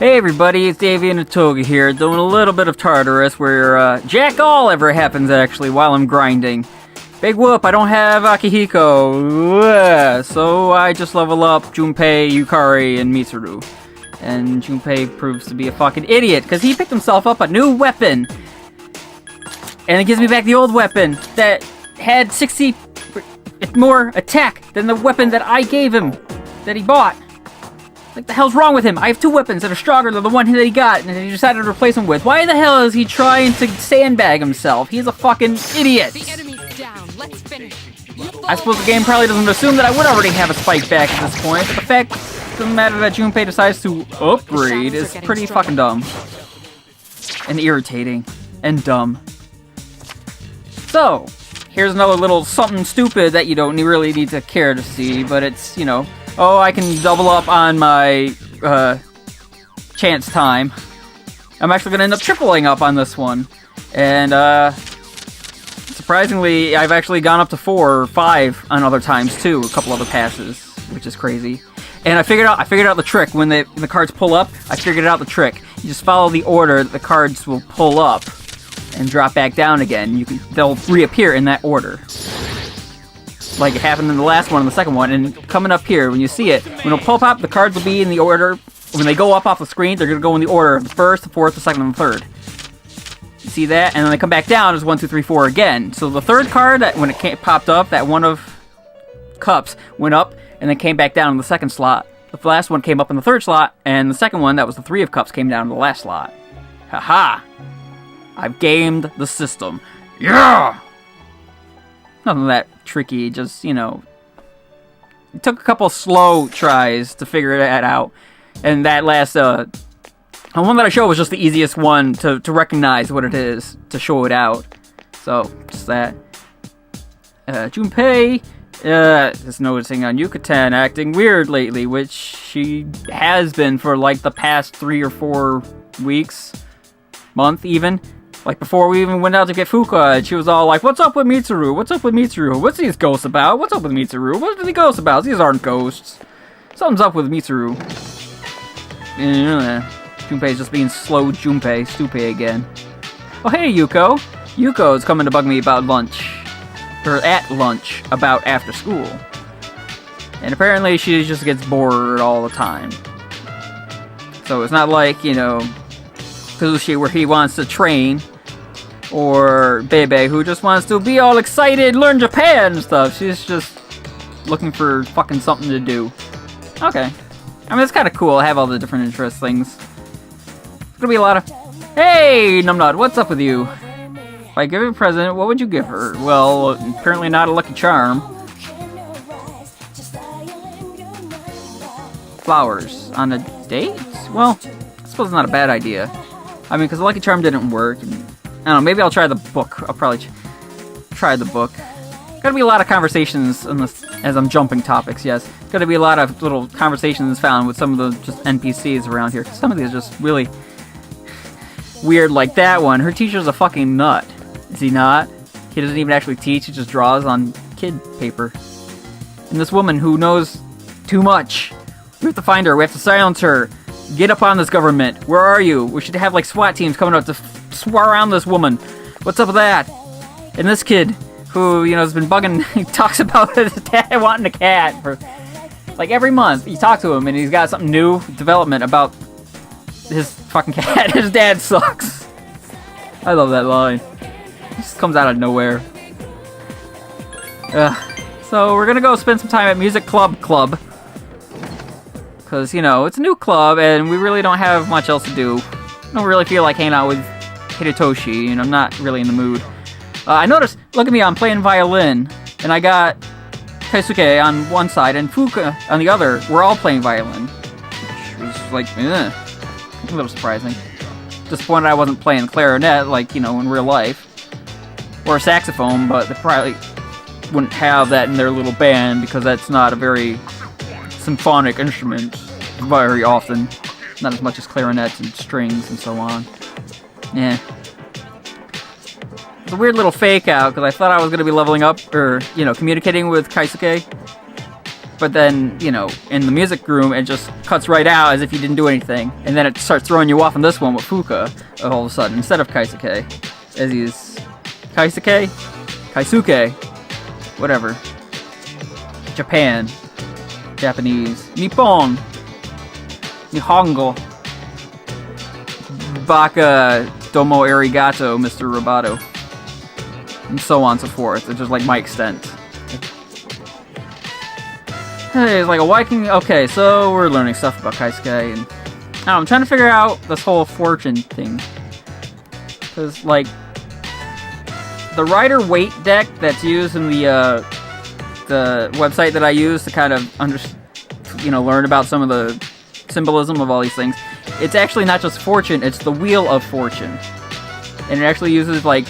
Hey everybody, it's Davey and Toga here, doing a little bit of Tartarus where jack all ever happens actually while I'm grinding. Big whoop, I don't have Akihiko, so I just level up Junpei, Yukari, and Mitsuru. And Junpei proves to be a fucking idiot, because he picked himself up a new weapon. And it gives me back the old weapon that had 60 more attack than the weapon that I gave him, that he bought. Like, the hell's wrong with him? I have two weapons that are stronger than the one that he got, and he decided to replace him with. Why the hell is he trying to sandbag himself? He's a fucking idiot. The enemy's down. Let's finish. I suppose the game probably doesn't assume that I would already have a spike back at this point, but the fact of the matter that Junpei decides to upgrade is pretty fucking dumb. And irritating. And dumb. So, here's another little something stupid that you don't really need to care to see, but it's, you know, oh, I can double up on my chance time. I'm actually going to end up tripling up on this one. And surprisingly, I've actually gone up to 4 or 5 on other times too, a couple other passes, which is crazy. And I figured out the trick. When the cards pull up, I figured out the trick. You just follow the order that the cards will pull up and drop back down again. They'll reappear in that order. Like it happened in the last one and the second one, and coming up here, when you see it, when it'll pull up, the cards will be in the order. When they go up off the screen, they're going to go in the order of the first, the fourth, the second, and the third. You see that? And then they come back down as 1, 2, 3, 4 again. So the third card, that when it popped up, that one of cups went up, and then came back down in the second slot. The last one came up in the third slot, and the second one, that was the 3 of cups, came down in the last slot. Haha! I've gamed the system. Yeah! Nothing that tricky, just, you know, it took a couple slow tries to figure that out, and that last, the one that I showed was just the easiest one to recognize what it is, to show it out. So, just that. Junpei is noticing on Yucatan acting weird lately, which she has been for, like, the past 3 or 4 weeks, month even. Like, before we even went out to get Fuka, she was all like, what's up with Mitsuru? What's up with Mitsuru? What's these ghosts about? What's up with Mitsuru? What are the ghosts about? These aren't ghosts. Something's up with Mitsuru. Junpei's just being slow Junpei, stupid again. Oh, hey, Yuko. Yuko's coming to bug me about lunch. Or at lunch, about after school. And apparently she just gets bored all the time. So it's not like, you know, Kuzushi where he wants to train, or Bebe who just wants to be all excited, learn Japan and stuff. She's just looking for fucking something to do. Okay. I mean, it's kind of cool to have all the different interest things. It's gonna be a lot of... Hey, Numbnut, what's up with you? If I give her a present, what would you give her? Well, apparently not a Lucky Charm. Flowers. On a date? Well, I suppose it's not a bad idea. I mean, because the Lucky Charm didn't work. And, I don't know, maybe I'll try the book. I'll probably try the book. Gotta be a lot of conversations in this, as I'm jumping topics, yes. Gotta be a lot of little conversations found with some of the just NPCs around here. Some of these are just really weird, like that one. Her teacher's a fucking nut. Is he not? He doesn't even actually teach, he just draws on kid paper. And this woman who knows too much. We have to find her, we have to silence her. Get up on this government. Where are you? We should have, like, SWAT teams coming up to swear around this woman. What's up with that? And this kid, who, you know, has been bugging, he talks about his dad wanting a cat for, like, every month. You talk to him, and he's got something new, development about his fucking cat. His dad sucks. I love that line. It just comes out of nowhere. So, we're gonna go spend some time at Music Club. Because, you know, it's a new club, and we really don't have much else to do. I don't really feel like hanging out with Hidetoshi, and I'm not really in the mood. I noticed, look at me, I'm playing violin, and I got Keisuke on one side, and Fuka on the other. We're all playing violin. Which was, like, a little surprising. Disappointed I wasn't playing clarinet, like, you know, in real life. Or a saxophone, but they probably wouldn't have that in their little band, because that's not a very symphonic instrument very often. Not as much as clarinets and strings and so on. Yeah. It's a weird little fake out, because I thought I was going to be leveling up, or, you know, communicating with Keisuke. But then, you know, in the music room, it just cuts right out as if you didn't do anything. And then it starts throwing you off in this one with Fuka all of a sudden, instead of Kaisuke. As he's... Kaisuke? Kaisuke. Whatever. Japan. Japanese. Nippon. Nihongo. Baka domo arigato, Mr. Roboto. And so on and so forth. It's just like my extent. Hey, it's like a Viking. Okay, so we're learning stuff about Kaisuke, and I don't know, I'm trying to figure out this whole fortune thing. Because, like, the Rider Weight deck that's used in the website that I use to kind of learn about some of the symbolism of all these things, it's actually not just fortune, it's the Wheel of Fortune. And it actually uses, like,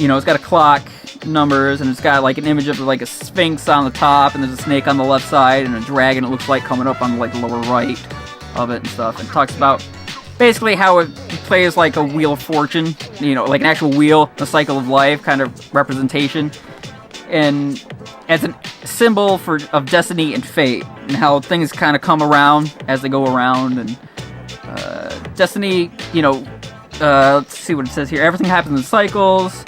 you know, it's got a clock, numbers, and it's got like an image of like a sphinx on the top, and there's a snake on the left side, and a dragon, it looks like, coming up on like the lower right of it and stuff. And it talks about basically how it plays like a Wheel of Fortune, you know, like an actual wheel, a cycle of life kind of representation, and as a symbol of destiny and fate, and how things kind of come around as they go around. And destiny, you know, let's see what it says here. Everything happens in cycles.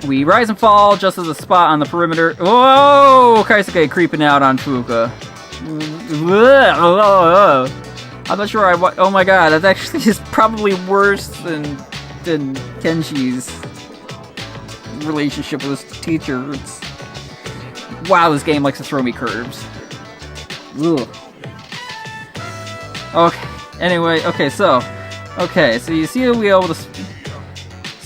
We rise and fall just as a spot on the perimeter. Whoa! Kaisuke creeping out on Fuka. I'm not sure oh my god, that's actually just probably worse than Kenshi's relationship with his teacher. Wow, this game likes to throw me curves. Ugh. Okay, anyway, so you see the wheel with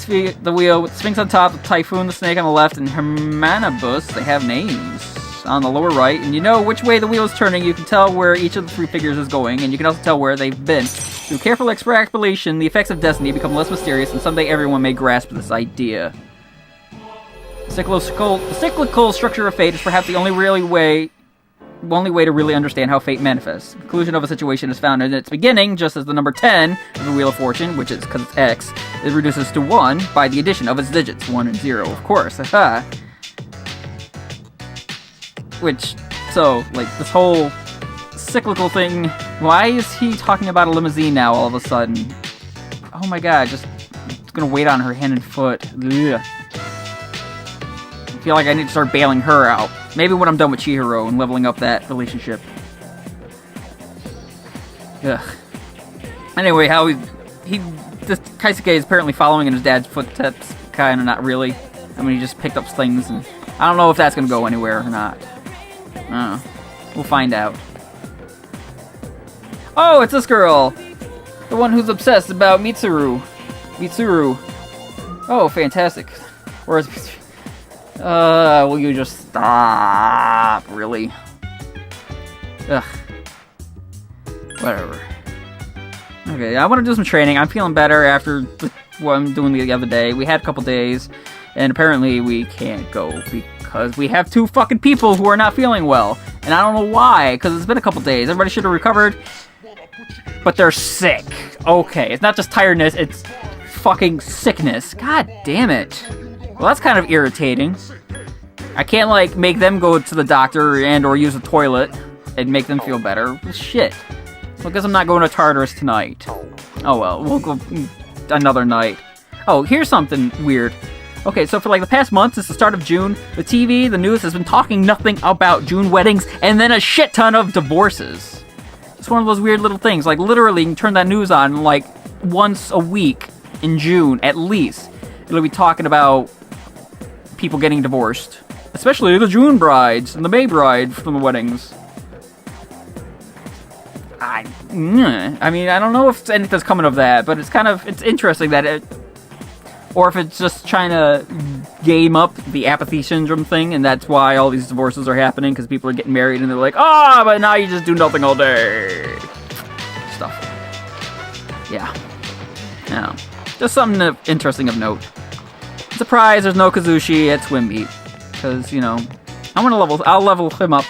the wheel with the Sphinx on top, the Typhoon, the snake on the left, and Hermanibus. They have names on the lower right, and you know which way the wheel is turning. You can tell where each of the three figures is going, and you can also tell where they've been. Through careful extrapolation, the effects of destiny become less mysterious, and someday everyone may grasp this idea. The cyclical structure of fate is perhaps the only way to really understand how fate manifests. The conclusion of a situation is found in its beginning, just as the number 10 of the Wheel of Fortune, which is because it's X, it reduces to 1 by the addition of its digits, 1 and 0, of course. Haha. Like, this whole cyclical thing, why is he talking about a limousine now all of a sudden? Oh my god, it's gonna wait on her hand and foot. Ugh. I feel like I need to start bailing her out. Maybe when I'm done with Chihiro and leveling up that relationship. Ugh. Anyway, this Kaisuke is apparently following in his dad's footsteps. Kinda not really. I mean, he just picked up things, and I don't know if that's gonna go anywhere or not. I don't know. We'll find out. Oh, it's this girl! The one who's obsessed about Mitsuru. Oh, fantastic. Or is... will you just stop? Really? Ugh. Whatever. Okay, I want to do some training. I'm feeling better after what I'm doing the other day. We had a couple days, and apparently we can't go because we have 2 fucking people who are not feeling well. And I don't know why, because it's been a couple days. Everybody should have recovered, but they're sick. Okay, it's not just tiredness, it's fucking sickness. God damn it. Well, that's kind of irritating. I can't, like, make them go to the doctor and or use a toilet and make them feel better. Well, shit. Well, I guess I'm not going to Tartarus tonight. Oh well, we'll go another night. Oh, here's something weird. Okay, so for like the past month, since the start of June, the TV, the news has been talking nothing about June weddings and then a shit ton of divorces. It's one of those weird little things. Like, literally, you can turn that news on, like, once a week in June, at least. It'll be talking about people getting divorced. Especially the June brides and the May bride from the weddings. I mean, I don't know if anything's coming of that, but it's interesting that it... Or if it's just trying to game up the apathy syndrome thing, and that's why all these divorces are happening, because people are getting married and they're like, but now you just do nothing all day. Stuff. Yeah. Yeah. Just something interesting of note. Surprise, there's no Kazushi at swim meet. Because, you know, I'll level him up.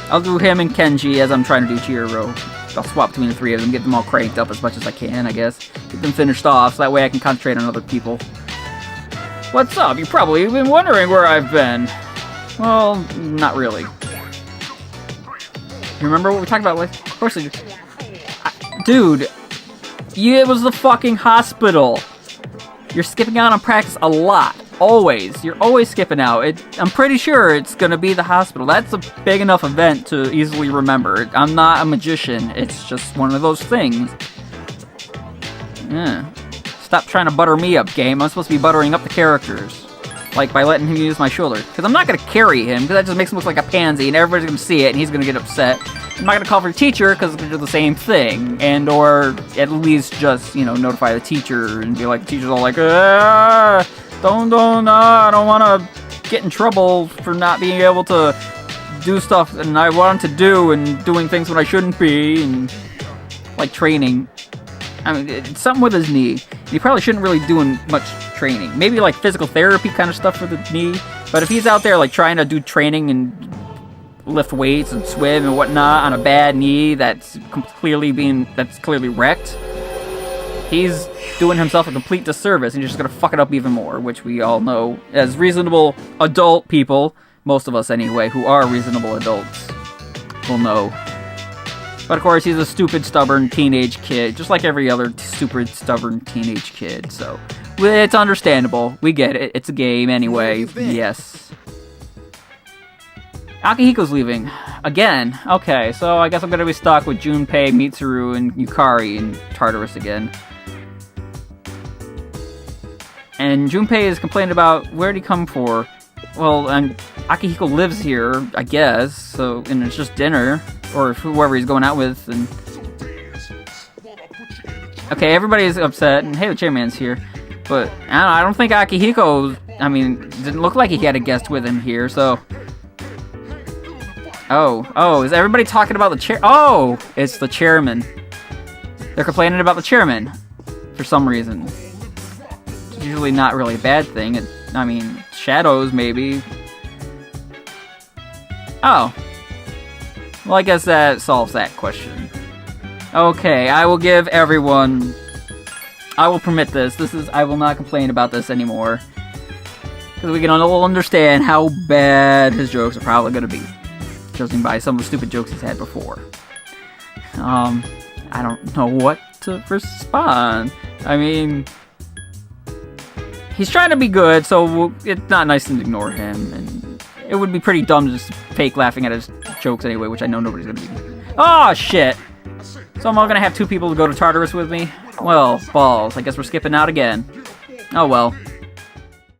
I'll do him and Kenji as I'm trying to do Chihiro. I'll swap between the 3 of them, get them all cranked up as much as I can, I guess. Get them finished off, so that way I can concentrate on other people. What's up? You've probably been wondering where I've been. Well, not really. You remember what we talked about? Like, of course I do. Dude, it was the fucking hospital. You're skipping out on practice a lot. Always. You're always skipping out. I'm pretty sure it's gonna be the hospital. That's a big enough event to easily remember. I'm not a magician. It's just one of those things. Yeah. Stop trying to butter me up, game. I'm supposed to be buttering up the characters. Like, by letting him use my shoulder. Because I'm not going to carry him, because that just makes him look like a pansy, and everybody's going to see it, and he's going to get upset. I'm not going to call for the teacher, because it's going to do the same thing. And, or, at least just, you know, notify the teacher, and be like, the teacher's all like, I don't want to get in trouble for not being able to do stuff and I want to do, and doing things when I shouldn't be, and, like, training. I mean, it's something with his knee. He probably shouldn't really be doing much training. Maybe like physical therapy kind of stuff for the knee. But if he's out there like trying to do training and lift weights and swim and whatnot on a bad knee that's clearly wrecked, he's doing himself a complete disservice and he's just gonna fuck it up even more, which we all know as reasonable adult people, most of us anyway, who are reasonable adults, will know. But of course, he's a stupid, stubborn teenage kid, just like every other stupid, stubborn teenage kid, so it's understandable. We get it. It's a game anyway. Yes. Akihiko's leaving. Again. Okay, so I guess I'm gonna be stuck with Junpei, Mitsuru, and Yukari in Tartarus again. And Junpei is complaining about where'd he come for? Well, Akihiko lives here, I guess, so, and it's just dinner. Or whoever he's going out with, and... Okay, everybody's upset, and hey, the chairman's here. But, I don't think Akihiko... I mean, didn't look like he had a guest with him here, so... Oh, is everybody talking about the chair? Oh! It's the chairman. They're complaining about the chairman. For some reason. It's usually not really a bad thing. I mean, shadows, maybe. Oh. Well, I guess that solves that question. Okay, I will give everyone... I will permit this. I will not complain about this anymore. Because we can all understand how bad his jokes are probably going to be. Judging by some of the stupid jokes he's had before. I don't know what to respond. I mean... He's trying to be good, so it's not nice to ignore him, and... It would be pretty dumb to just fake laughing at his jokes anyway, which I know nobody's gonna be. Oh, shit! So I'm all gonna have two people to go to Tartarus with me? Well, balls. I guess we're skipping out again. Oh well.